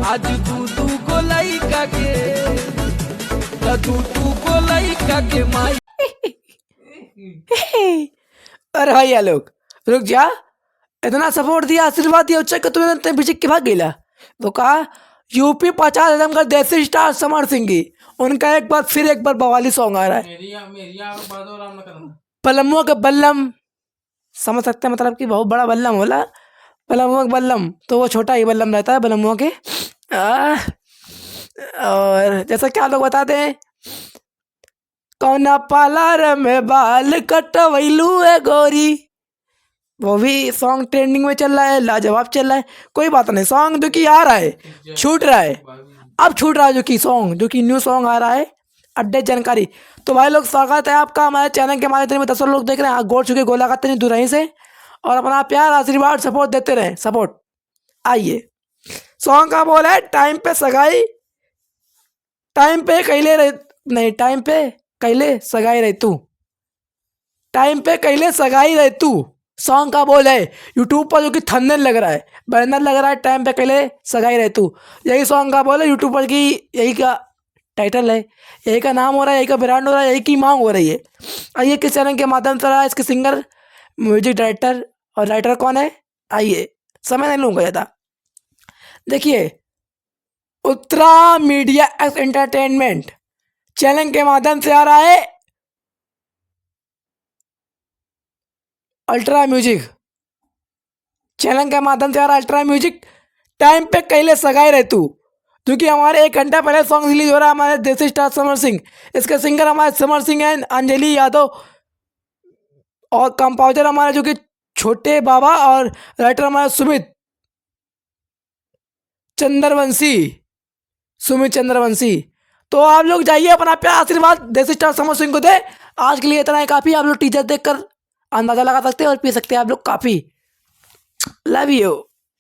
आज तू को लइका के तू को लइका के माई। अरे भाई लोग रुक जा, इतना सपोर्ट दिया, आशीर्वाद दिया, उच्च तुम्हें पीछे के भाग गेला। तो कहा यूपी 50 आजमगढ़ देसी स्टार समर सिंह की, उनका एक बार बवाली सॉन्ग आ रहा है, पलमुआ का बल्लम। समझ सकते हैं, मतलब कि बहुत बड़ा बल्लम होला, पलमुआ का बल्लम, तो वो छोटा ही बल्लम रहता है बल्लमुआ के। और जैसा कि आप लोग बताते हैं, कौना पार्लर में बाल कटवैलू है गोरी, वो भी सॉन्ग ट्रेंडिंग में चल रहा है, लाजवाब चल रहा है। कोई बात नहीं, सॉन्ग जो कि आ रहा है छूट रहा है, अब छूट रहा है जो कि न्यू सॉन्ग आ रहा है, अपडेट जानकारी। तो भाई लोग स्वागत है आपका हमारे चैनल के माध्यम में। 10 लोग देख रहे हैं, गोल चुके गोला खाते हैं दूर से, और अपना प्यार आशीर्वाद सपोर्ट देते रहें, सपोर्ट। आइए, सॉन्ग का बोल है टाइम पे सगाई, टाइम पे कैले रहे, नहीं टाइम पे कैले सगाई रहे तू, टाइम पे कैले सगाई रहे तू, सॉन्ग का बोल है। यूट्यूब पर जो कि थंबनेल लग रहा है, बैनर लग रहा है, टाइम पे कैले सगाई रहे तू, यही सॉन्ग का बोल है। यूट्यूब पर की यही का टाइटल है, यही का नाम हो रहा है, यही का ब्रांड हो रहा है, यही की मांग हो रही है। आइए किस चैनल के माध्यम से रहा है, इसके सिंगर, म्यूजिक डायरेक्टर और राइटर कौन है, आइए, समय नहीं लूँगा ज़्यादा। देखिए, Uttara media x entertainment channel के माध्यम से आ रहा है अल्ट्रा म्यूजिक, चैनल के माध्यम से आ रहा है अल्ट्रा म्यूजिक, टाइम पे कैले सगाई रहे तू, क्योंकि हमारे 1 घंटा पहले सॉन्ग रिलीज हो रहा है हमारे देसी स्टार समर सिंह। इसके सिंगर हमारे समर सिंह हैं, अंजलि यादव, और कंपोजर हमारे जो कि छोटे बाबा, और राइटर हमारे सुमित चंद्रवंशी। तो आप लोग जाइए, अपना प्यार आशीर्वाद देसी स्टार समर सिंह को दे। आज के लिए इतना ही काफ़ी, आप लोग टीजर देखकर अंदाज़ा लगा सकते हैं और पी सकते हैं आप लोग काफ़ी। Love you.